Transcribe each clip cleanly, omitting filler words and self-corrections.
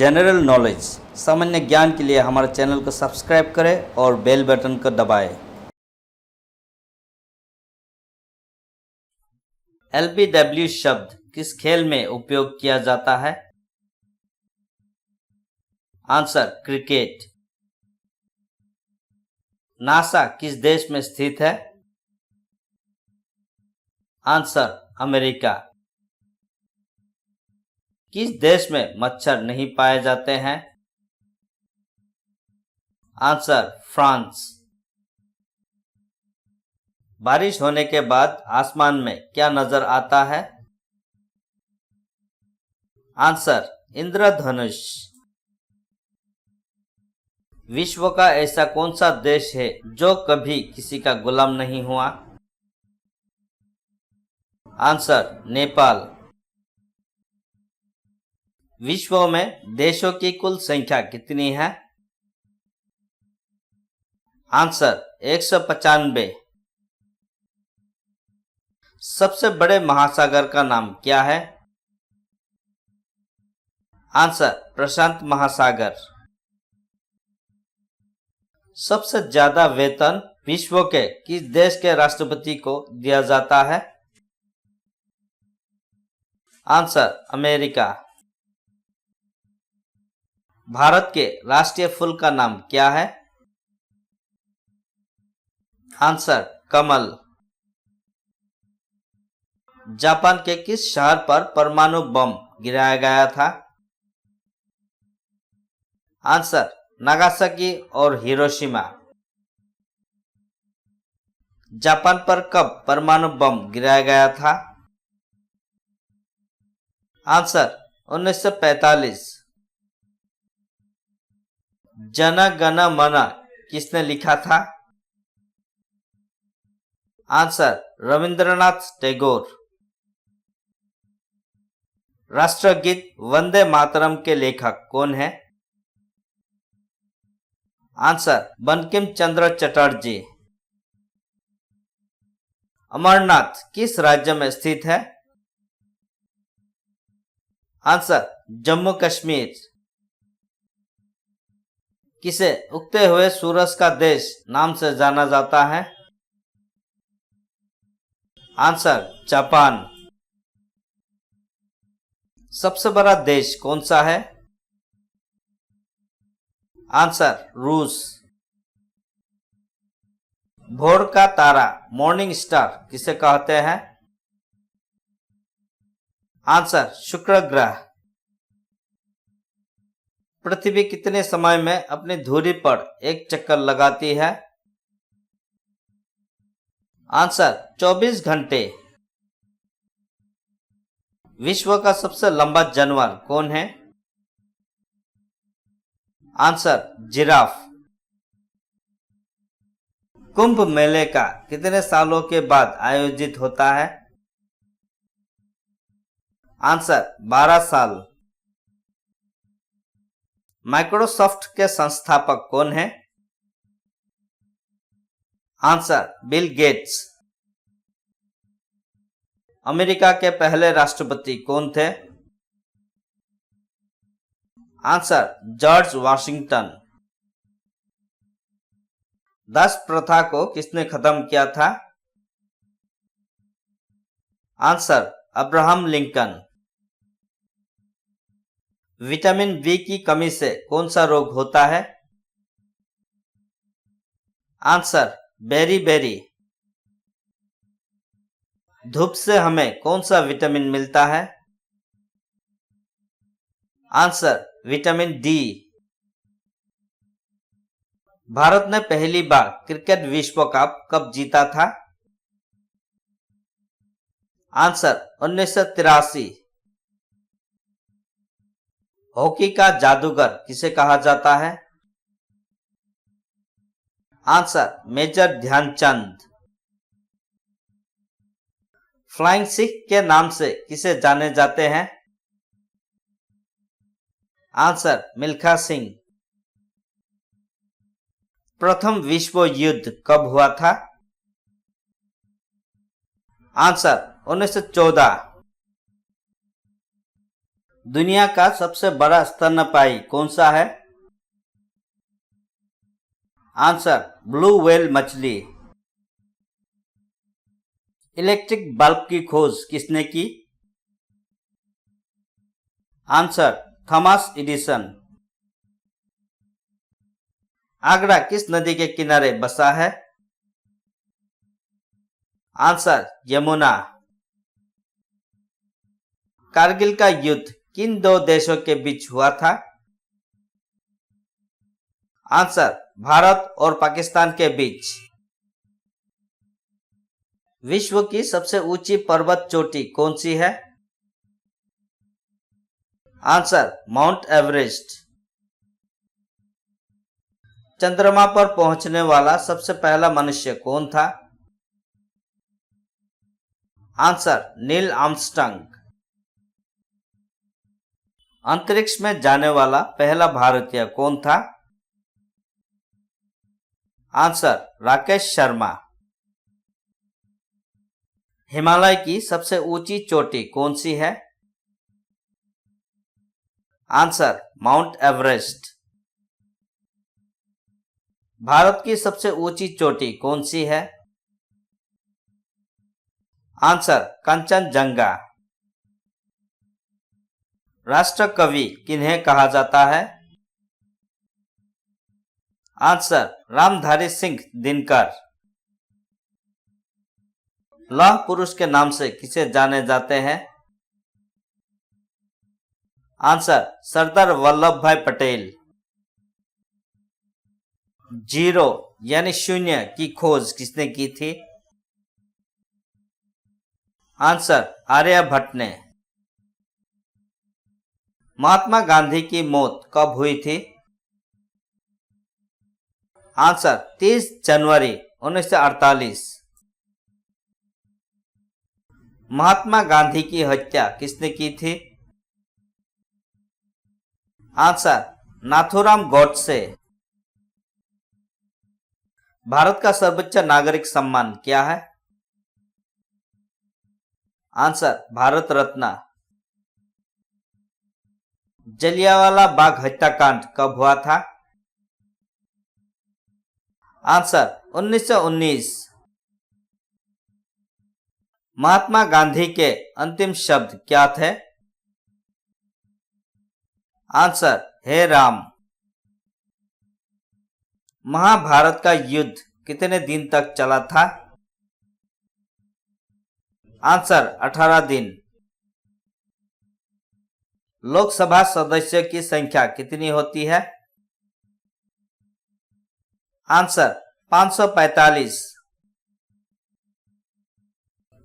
General knowledge सामान्य ज्ञान के लिए हमारे चैनल को सब्सक्राइब करें और बेल बटन को दबाएं। एलबीडब्ल्यू शब्द किस खेल में उपयोग किया जाता है? Answer cricket. नासा किस देश में स्थित है? Answer America. किस देश में मच्छर नहीं पाए जाते हैं? Answer France. बारिश होने के बाद आसमान में क्या नजर आता है? आंसर इंद्रधनुष। विश्व का ऐसा कौन सा देश है जो कभी किसी का गुलाम नहीं हुआ? आंसर नेपाल। विश्व में देशों की कुल संख्या कितनी है? आंसर 195। सबसे बड़े महासागर का नाम क्या है? आंसर प्रशांत महासागर। सबसे ज्यादा वेतन विश्व के किस देश के राष्ट्रपति को दिया जाता है? Answer America. भारत के राष्ट्रीय फूल का नाम क्या है? आंसर कमल। जापान के किस शहर पर परमाणु बम गिराया गया था? आंसर नागासाकी और हिरोशिमा। जापान पर कब परमाणु बम गिराया गया था? आंसर 1945। जन गण मन किसने लिखा था? आंसर रविंद्रनाथ टैगोर। राष्ट्रगीत वंदे मातरम के लेखक कौन है? आंसर बंकिम चंद्र चटर्जी। अमरनाथ किस राज्य में स्थित है? आंसर जम्मू कश्मीर। किसे उगते हुए सूरज का देश नाम से जाना जाता है? Answer Japan. सबसे बड़ा देश कौन सा है? आंसर रूस। भोर का तारा मॉर्निंग स्टार किसे कहते हैं? आंसर शुक्र ग्रह। पृथ्वी कितने समय में अपनी धुरी पर एक चक्कर लगाती है? आंसर 24 घंटे। विश्व का सबसे लंबा जानवर कौन है? Answer giraffe. कुंभ मेले का कितने सालों के बाद आयोजित होता है? आंसर 12 साल। माइक्रोसॉफ्ट के संस्थापक कौन है? Answer Bill Gates. अमेरिका के पहले राष्ट्रपति कौन थे? Answer George Washington. दास प्रथा को किसने खत्म किया था? Answer Abraham Lincoln. Vitamin B की कमी से कौन सा रोग होता है? आंसर बेरी। धूप से हमें कौन सा विटामिन मिलता है? Answer vitamin D. भारत ने पहली बार क्रिकेट विश्व कप कब जीता था? आंसर 1983। हॉकी का जादूगर किसे कहा जाता है? Answer major Dhyanchand. Flying Sikh के नाम से किसे जाने जाते हैं? आंसर मिल्खा सिंह। प्रथम विश्व युद्ध कब हुआ था? आंसर 1914। दुनिया का सबसे बड़ा स्तनपायी कौन सा है? आंसर ब्लू व्हेल मछली। इलेक्ट्रिक बल्ब की खोज किसने की? Answer Thomas Edison. आगरा किस नदी के किनारे बसा है? आंसर यमुना। कारगिल का युद्ध किन दो देशों के बीच हुआ था? आंसर भारत और पाकिस्तान के बीच। विश्व की सबसे ऊंची पर्वत चोटी कौन सी है? Answer mount Everest. चंद्रमा पर पहुंचने वाला सबसे पहला मनुष्य कौन था? Answer Neil Armstrong. अंतरिक्ष में जाने वाला पहला भारतीय कौन था? आंसर राकेश शर्मा। हिमालय की सबसे ऊंची चोटी कौन सी है? Answer mount Everest. भारत की सबसे ऊंची चोटी कौन सी है? आंसर कंचनजंगा। राष्ट्र कवि किन्हें कहा जाता है? आंसर रामधारी सिंह दिनकर। लौह पुरुष के नाम से किसे जाने जाते हैं? आंसर सरदार वल्लभ भाई पटेल। जीरो यानी शून्य की खोज किसने की थी? आंसर आर्यभट्ट ने। महात्मा गांधी की मौत कब हुई थी? आंसर 30 जनवरी 1948। महात्मा गांधी की हत्या किसने की थी? आंसर नाथूराम गॉडसे। भारत का सर्वोच्च नागरिक सम्मान क्या है? आंसर भारत रत्न। जलियांवाला बाग हत्याकांड कब हुआ था? आंसर 1919। महात्मा गांधी के अंतिम शब्द क्या थे? आंसर हे राम। महाभारत का युद्ध कितने दिन तक चला था? आंसर 18 दिन। लोकसभा सदस्यों की संख्या कितनी होती है? आंसर 545।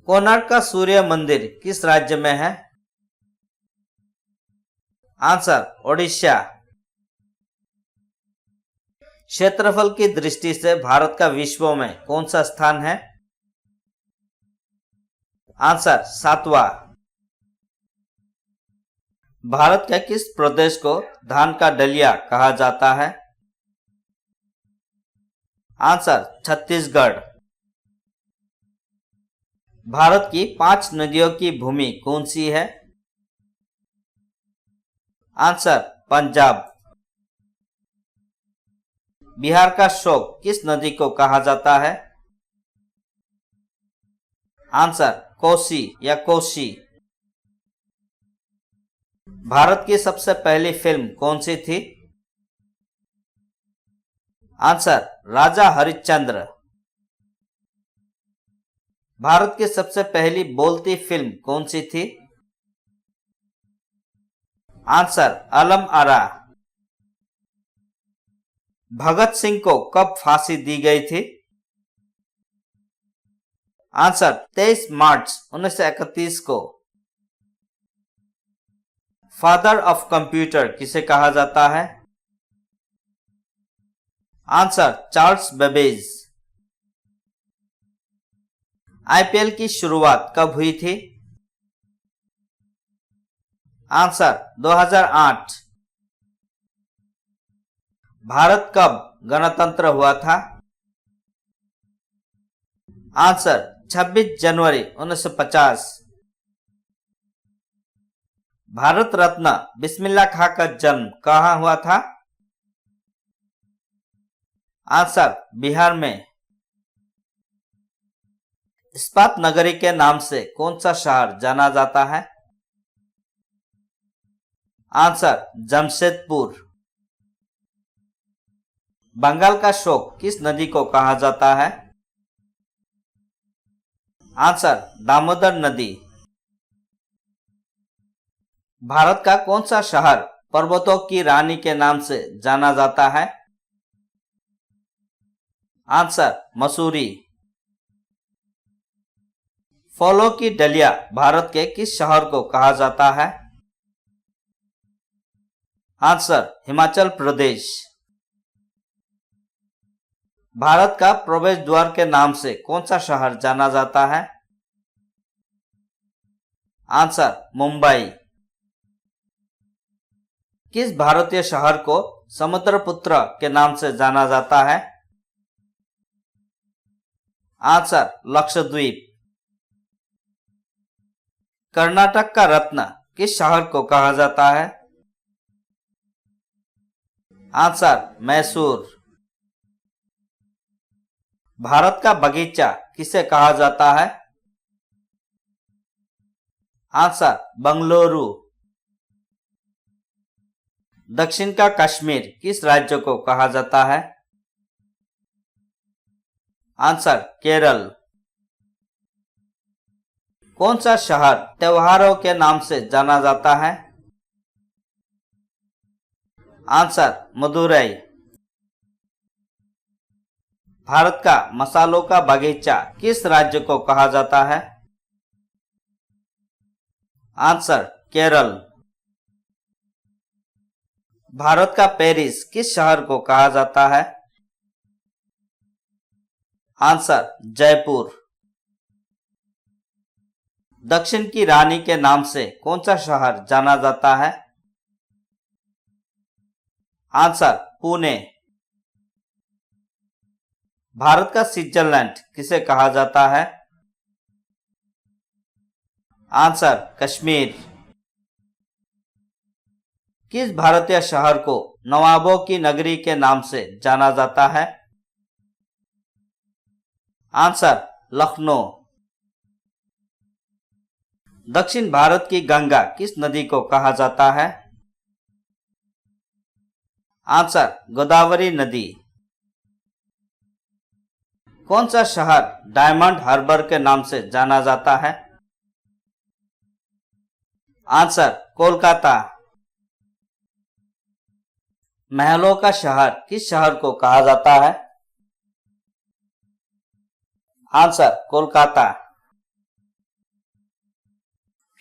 कोणार्क का सूर्य मंदिर किस राज्य में है? आंसर ओडिशा। क्षेत्रफल की दृष्टि से भारत का विश्व में कौन सा स्थान है? आंसर 7वां। भारत के किस प्रदेश को धान का डलिया कहा जाता है? आंसर छत्तीसगढ़। भारत की 5 नदियों की भूमि कौन सी है? आंसर पंजाब। बिहार का शोक किस नदी को कहा जाता है? आंसर कोसी या कोशी। भारत की सबसे पहली फिल्म कौन सी थी? आंसर राजा हरिश्चंद्र। भारत की सबसे पहली बोलती फिल्म कौन सी थी? आंसर अलम आरा। भगत सिंह को कब फांसी दी गई थी? आंसर 23 मार्च 1931 को। फादर ऑफ कंप्यूटर किसे कहा जाता है? Answer Charles Babbage. आईपीएल की शुरुआत कब हुई थी? आंसर 2008। भारत कब गणतंत्र हुआ था? आंसर 26 जनवरी 1950। भारत रत्न बिस्मिल्लाह खां का जन्म कहाँ हुआ था? आंसर बिहार में। इस्पात नगरी के नाम से कौन सा शहर जाना जाता है? आंसर जमशेदपुर। बंगाल का शोक किस नदी को कहा जाता है? आंसर दामोदर नदी। भारत का कौन सा शहर पर्वतों की रानी के नाम से जाना जाता है? आंसर मसूरी। फलों की डलिया भारत के किस शहर को कहा जाता है? आंसर हिमाचल प्रदेश। भारत का प्रवेश द्वार के नाम से कौन सा शहर जाना जाता है? आंसर मुंबई। किस भारतीय शहर को समुद्रपुत्र के नाम से जाना जाता है? आंसर लक्षद्वीप। कर्नाटक का रत्न किस शहर को कहा जाता है? आंसर मैसूर। भारत का बगीचा किसे कहा जाता है? आंसर बंगलुरु। दक्षिण का कश्मीर किस राज्य को कहा जाता है? आंसर केरल। कौन सा शहर त्योहारों के नाम से जाना जाता है? आंसर मदुरई। भारत का मसालों का बगीचा किस राज्य को कहा जाता है? आंसर केरल। भारत का पेरिस किस शहर को कहा जाता है? आंसर जयपुर। दक्षिण की रानी के नाम से कौन सा शहर जाना जाता है? आंसर पुणे। भारत का स्विट्जरलैंड किसे कहा जाता है? आंसर कश्मीर। किस भारतीय शहर को नवाबों की नगरी के नाम से जाना जाता है? आंसर लखनऊ। दक्षिण भारत की गंगा किस नदी को कहा जाता है? आंसर गोदावरी नदी। कौन सा शहर डायमंड हार्बर के नाम से जाना जाता है? आंसर कोलकाता। महलों का शहर किस शहर को कहा जाता है? आंसर कोलकाता।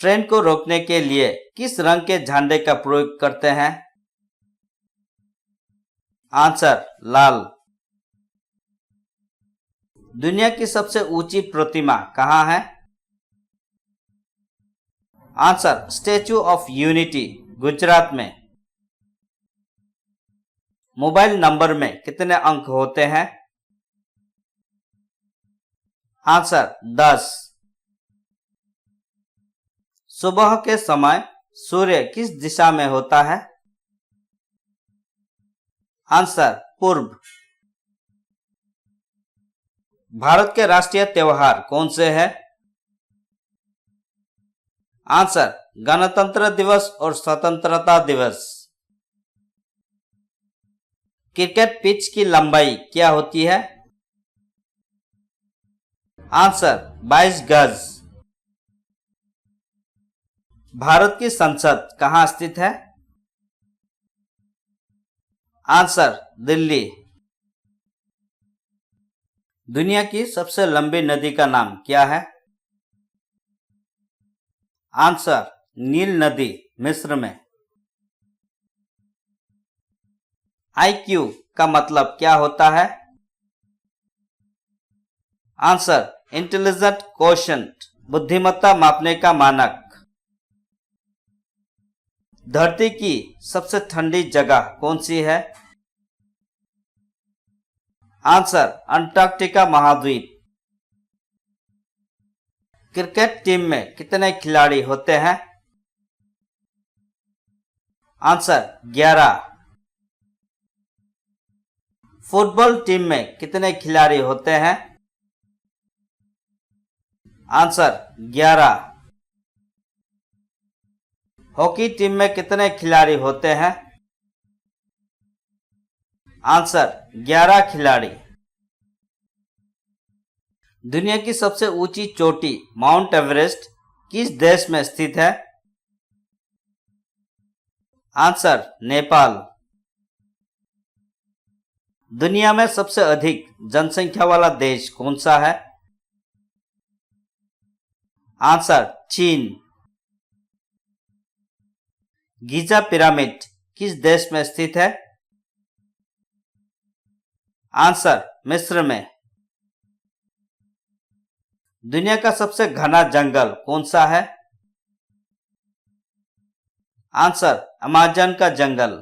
ट्रेन को रोकने के लिए किस रंग के झंडे का प्रयोग करते हैं? आंसर लाल। दुनिया की सबसे ऊंची प्रतिमा कहाँ है? Answer statue of unity Gujarat में। मोबाइल नंबर में कितने अंक होते हैं? आंसर 10। सुबह के समय सूर्य किस दिशा में होता है? आंसर पूर्व। भारत के राष्ट्रीय त्योहार कौन से हैं? आंसर गणतंत्र दिवस और स्वतंत्रता दिवस। क्रिकेट पिच की लंबाई क्या होती है? आंसर 22 गज। भारत की संसद कहां स्थित है? आंसर दिल्ली। दुनिया की सबसे लंबी नदी का नाम क्या है? आंसर नील नदी मिस्र में। IQ का मतलब क्या होता है? आंसर इंटेलिजेंट कोशेंट बुद्धिमत्ता मापने का मानक। धरती की सबसे ठंडी जगह कौन सी है? आंसर अंटार्कटिका महाद्वीप। क्रिकेट टीम में कितने खिलाड़ी होते हैं? आंसर 11। फुटबॉल टीम में कितने खिलाड़ी होते हैं? आंसर 11। हॉकी टीम में कितने खिलाड़ी होते हैं? आंसर 11 खिलाड़ी। दुनिया की सबसे ऊंची चोटी माउंट एवरेस्ट किस देश में स्थित है? आंसर नेपाल। दुनिया में सबसे अधिक जनसंख्या वाला देश कौन सा है? आंसर चीन। गीजा पिरामिड किस देश में स्थित है? आंसर मिस्र में। दुनिया का सबसे घना जंगल कौन सा है? आंसर अमेज़न का जंगल।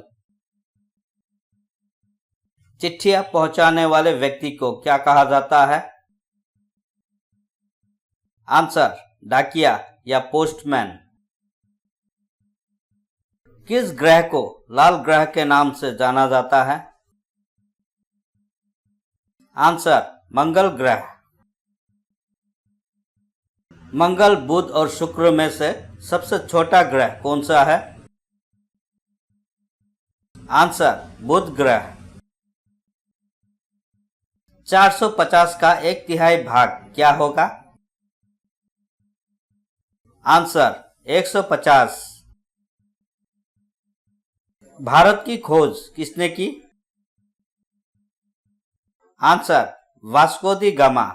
चिट्ठियां पहुंचाने वाले व्यक्ति को क्या कहा जाता है? आंसर डाकिया या पोस्टमैन। किस ग्रह को लाल ग्रह के नाम से जाना जाता है? आंसर मंगल ग्रह। मंगल, बुध और शुक्र में से सबसे छोटा ग्रह कौन सा है? आंसर बुध ग्रह। 450 का 1/3 भाग क्या होगा? आंसर 150। भारत की खोज किसने की? आंसर वास्को दी गामा।